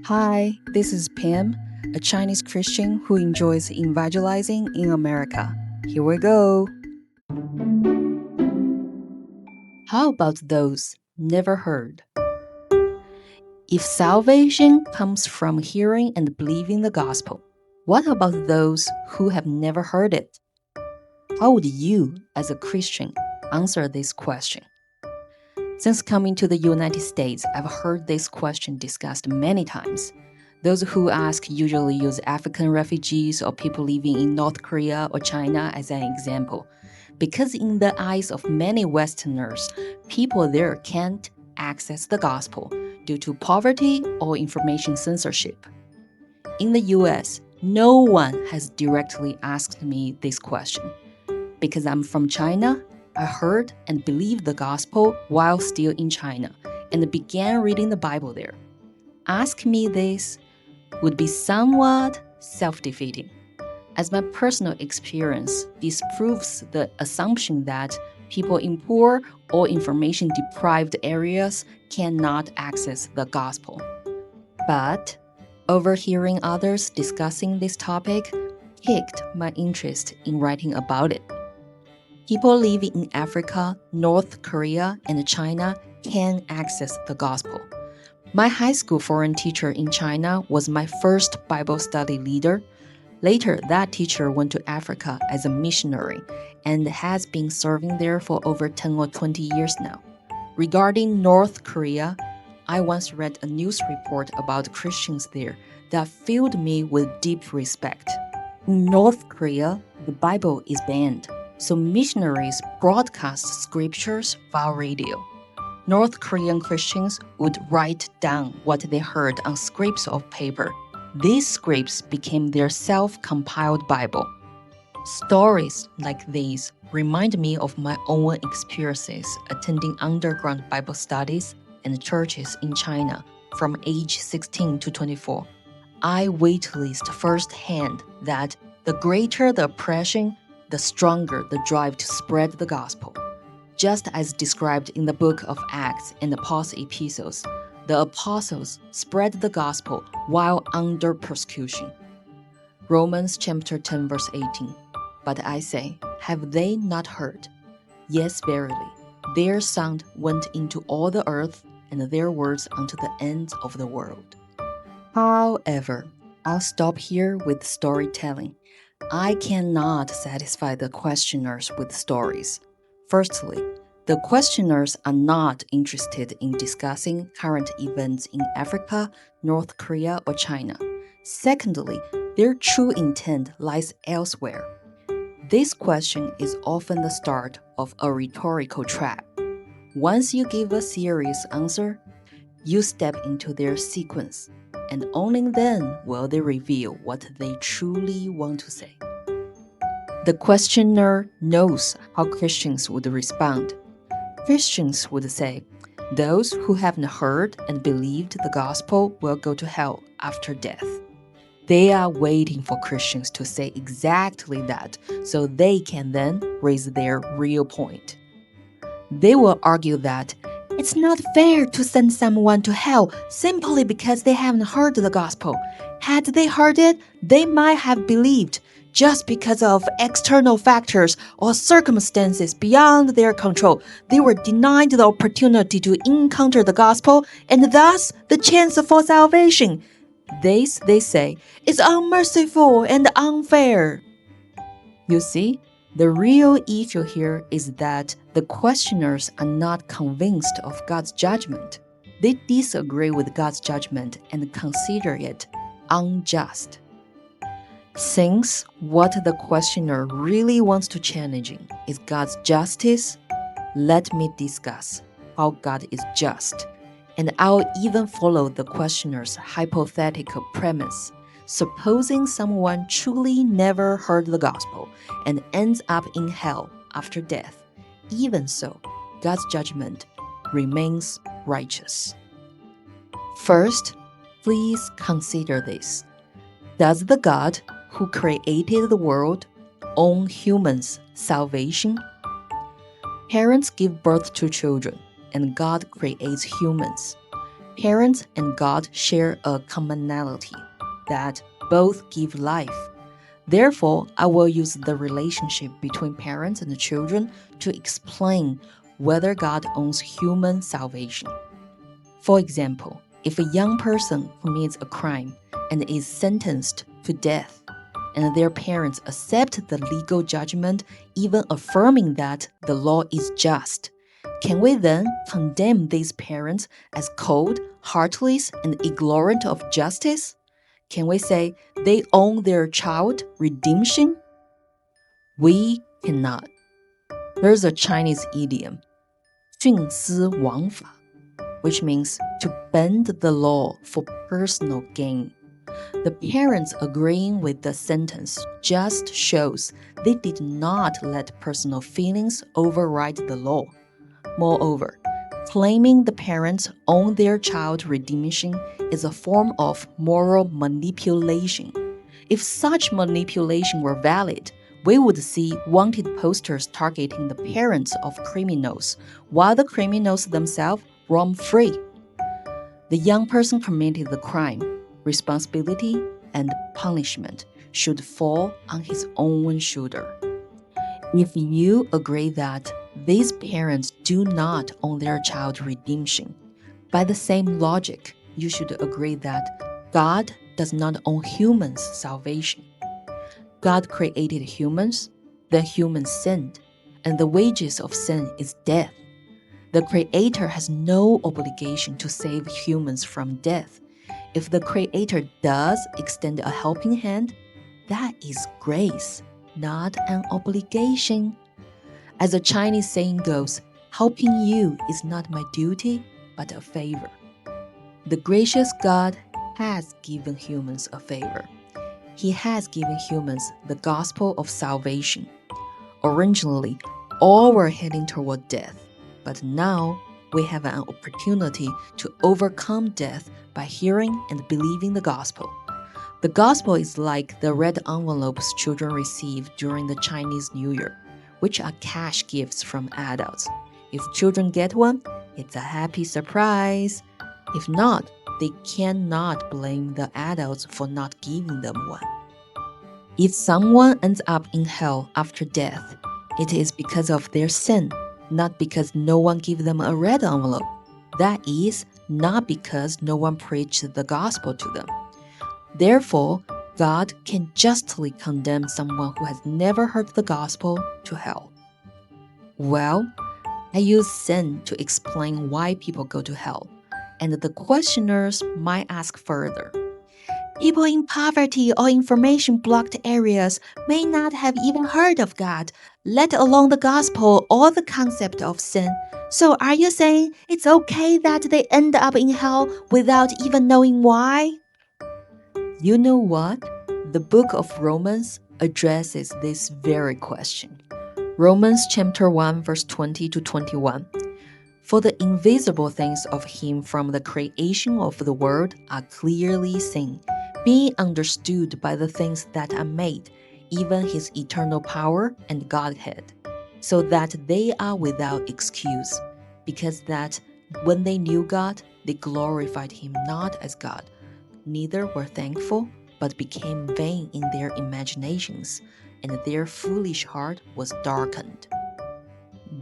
Hi, this is Pam, a Chinese Christian who enjoys evangelizing in America. Here we go. How about those never heard? If salvation comes from hearing and believing the gospel, what about those who have never heard it? How would you, as a Christian, answer this question? Since coming to the United States, I've heard this question discussed many times. Those who ask usually use African refugees or people living in North Korea or China as an example. Because in the eyes of many Westerners, people there can't access the gospel due to poverty or information censorship. In the US, no one has directly asked me this question. Because I'm from China, I heard and believed the gospel while still in China and began reading the Bible there. Ask me this would be somewhat self-defeating, as my personal experience disproves the assumption that people in poor or information-deprived areas cannot access the gospel. But overhearing others discussing this topic piqued my interest in writing about it. People living in Africa, North Korea, and China can access the gospel. My high school foreign teacher in China was my first Bible study leader. Later, that teacher went to Africa as a missionary and has been serving there for over 10 or 20 years now. Regarding North Korea, I once read a news report about Christians there that filled me with deep respect. In North Korea, the Bible is banned, so missionaries broadcast scriptures via radio. North Korean Christians would write down what they heard on scraps of paper. These scraps became their self-compiled Bible. Stories like these remind me of my own experiences attending underground Bible studies and churches in China from age 16 to 24. I witnessed firsthand that the greater the oppression, the stronger the drive to spread the gospel. Just as described in the book of Acts and the Paul's epistles, the apostles spread the gospel while under persecution. Romans chapter 10 verse 18. But I say, have they not heard? Yes, verily, their sound went into all the earth, and their words unto the ends of the world. However, I'll stop here with storytelling. I cannot satisfy the questioners with stories. Firstly, the questioners are not interested in discussing current events in Africa, North Korea, or China. Secondly, their true intent lies elsewhere. This question is often the start of a rhetorical trap. Once you give a serious answer, you step into their sequence, and only then will they reveal what they truly want to say. The questioner knows how Christians would respond. Christians would say, those who haven't heard and believed the gospel will go to hell after death. They are waiting for Christians to say exactly that so they can then raise their real point. They will argue that it's not fair to send someone to hell simply because they haven't heard the gospel. Had they heard it, they might have believed. Just because of external factors or circumstances beyond their control, they were denied the opportunity to encounter the gospel and thus the chance for salvation. This, they say, is unmerciful and unfair. You see, the real issue here is that the questioners are not convinced of God's judgment. They disagree with God's judgment and consider it unjust. Since what the questioner really wants to challenge is God's justice, let me discuss how God is just. And I'll even follow the questioner's hypothetical premise. Supposing someone truly never heard the gospel and ends up in hell after death, even so, God's judgment remains righteous. First, please consider this. Does the God who created the world own humans' salvation? Parents give birth to children, and God creates humans. Parents and God share a commonality that both give life. Therefore, I will use the relationship between parents and the children to explain whether God owns human salvation. For example, if a young person commits a crime and is sentenced to death, and their parents accept the legal judgment, even affirming that the law is just, can we then condemn these parents as cold, heartless, and ignorant of justice? Can we say they own their child redemption? We cannot. There's a Chinese idiom, 徇私枉法, which means to bend the law for personal gain. The parents agreeing with the sentence just shows they did not let personal feelings override the law. Moreover, claiming the parents own their child redemption is a form of moral manipulation. If such manipulation were valid, we would see wanted posters targeting the parents of criminals, while the criminals themselves roam free. The young person committed the crime. Responsibility and punishment should fall on his own shoulder. If you agree that these parents do not own their child redemption, by the same logic, you should agree that God does not own humans' salvation. God created humans, then humans sinned, and the wages of sin is death. The Creator has no obligation to save humans from death. If the Creator does extend a helping hand, that is grace, not an obligation. As a Chinese saying goes, helping you is not my duty, but a favor. The gracious God has given humans a favor. He has given humans the gospel of salvation. Originally, all were heading toward death, but now we have an opportunity to overcome death by hearing and believing the gospel. The gospel is like the red envelopes children receive during the Chinese New Year, which are cash gifts from adults. If children get one, it's a happy surprise. If not, they cannot blame the adults for not giving them one. If someone ends up in hell after death, it is because of their sin, not because no one gave them a red envelope. That is, not because no one preached the gospel to them. Therefore, God can justly condemn someone who has never heard the gospel to hell. Well, I use sin to explain why people go to hell, and the questioners might ask further. People in poverty or information-blocked areas may not have even heard of God, let alone the gospel or the concept of sin. So are you saying it's okay that they end up in hell without even knowing why? You know what? The book of Romans addresses this very question. Romans chapter 1 verse 20 to 21. For the invisible things of him from the creation of the world are clearly seen, being understood by the things that are made, even his eternal power and Godhead, so that they are without excuse, because that when they knew God, they glorified him not as God, neither were thankful, but became vain in their imaginations, and their foolish heart was darkened.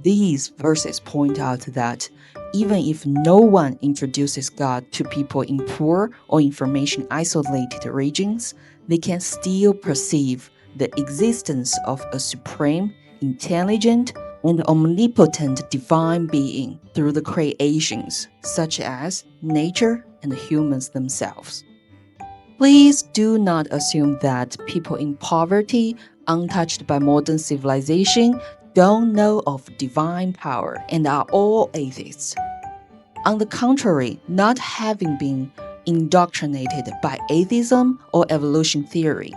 These verses point out that even if no one introduces God to people in poor or information-isolated regions, they can still perceive the existence of a supreme, intelligent, and omnipotent divine being through the creations, such as nature and humans themselves. Please do not assume that people in poverty, untouched by modern civilization, don't know of divine power and are all atheists. On the contrary, not having been indoctrinated by atheism or evolution theory,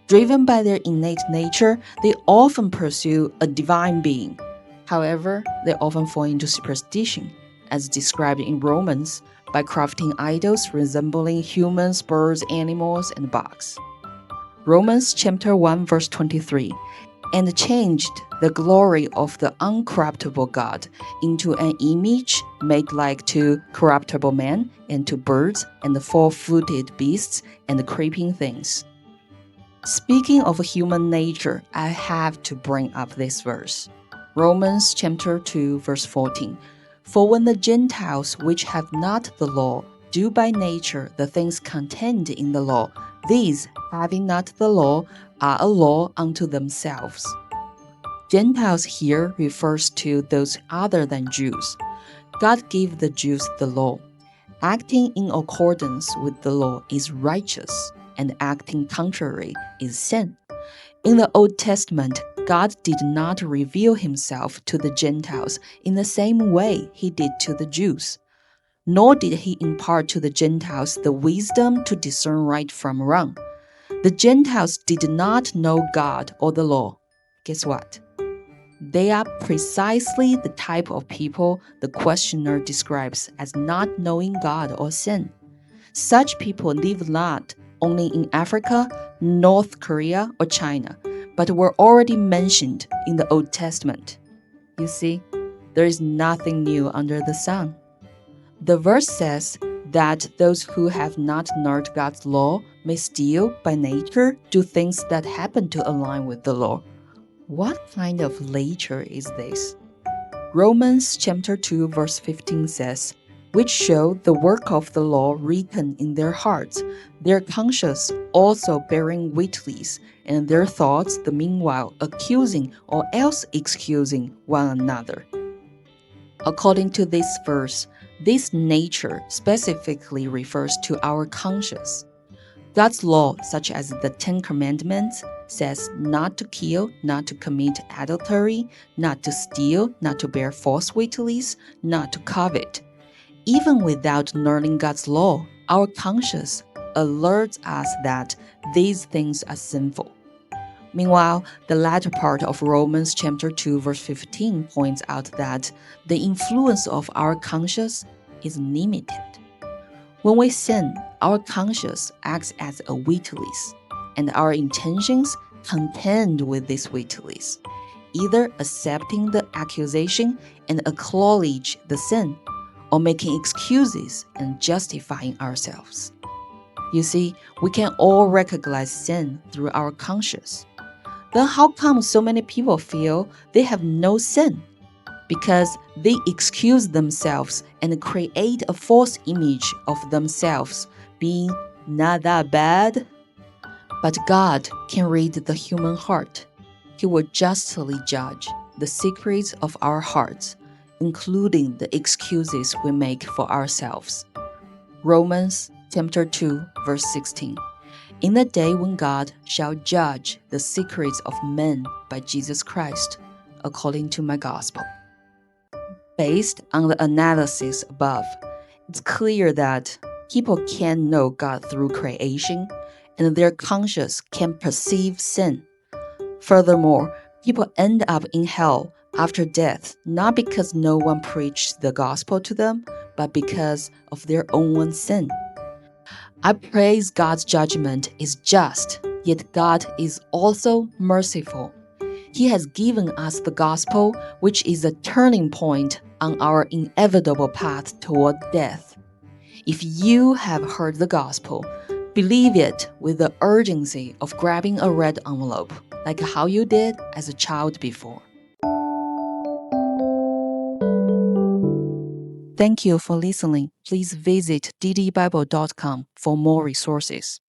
driven by their innate nature, they often pursue a divine being. However, they often fall into superstition, as described in Romans, by crafting idols resembling humans, birds, animals, and bugs. Romans chapter 1 verse 23. and changed the glory of the uncorruptible God into an image made like to corruptible man, and to birds, and the four-footed beasts, and the creeping things. Speaking of human nature, I have to bring up this verse. Romans chapter 2, verse 14. For when the Gentiles which have not the law do by nature the things contained in the law, these, having not the law, are a law unto themselves. Gentiles here refers to those other than Jews. God gave the Jews the law. Acting in accordance with the law is righteous, and acting contrary is sin. In the Old Testament, God did not reveal himself to the Gentiles in the same way he did to the Jews, nor did he impart to the Gentiles the wisdom to discern right from wrong. The Gentiles did not know God or the law. Guess what? They are precisely the type of people the questioner describes as not knowing God or sin. Such people live not only in Africa, North Korea, or China, but were already mentioned in the Old Testament. You see, there is nothing new under the sun. The verse says that those who have not learned God's law may still, by nature, do things that happen to align with the law. What kind of nature is this? Romans chapter 2 verse 15 says, which show the work of the law written in their hearts, their conscience also bearing witness, and their thoughts the meanwhile accusing or else excusing one another. According to this verse, this nature specifically refers to our conscience. God's law, such as the Ten Commandments, says not to kill, not to commit adultery, not to steal, not to bear false witness, not to covet. Even without learning God's law, our conscience alerts us that these things are sinful. Meanwhile, the latter part of Romans chapter 2 verse 15 points out that the influence of our conscience is limited. When we sin, our conscience acts as a witness, and our intentions contend with this witness, either accepting the accusation and acknowledge the sin, or making excuses and justifying ourselves. You see, we can all recognize sin through our conscience. Then how come so many people feel they have no sin? Because they excuse themselves and create a false image of themselves being not that bad. But God can read the human heart. He will justly judge the secrets of our hearts, including the excuses we make for ourselves. Romans chapter 2, verse 16. In the day when God shall judge the secrets of men by Jesus Christ, according to my gospel. Based on the analysis above, it's clear that people can know God through creation, and their conscience can perceive sin. Furthermore, people end up in hell after death not because no one preached the gospel to them, but because of their own sin. I praise God's judgment is just, yet God is also merciful. He has given us the gospel, which is a turning point on our inevitable path toward death. If you have heard the gospel, believe it with the urgency of grabbing a red envelope, like how you did as a child before. Thank you for listening. Please visit ddbible.com for more resources.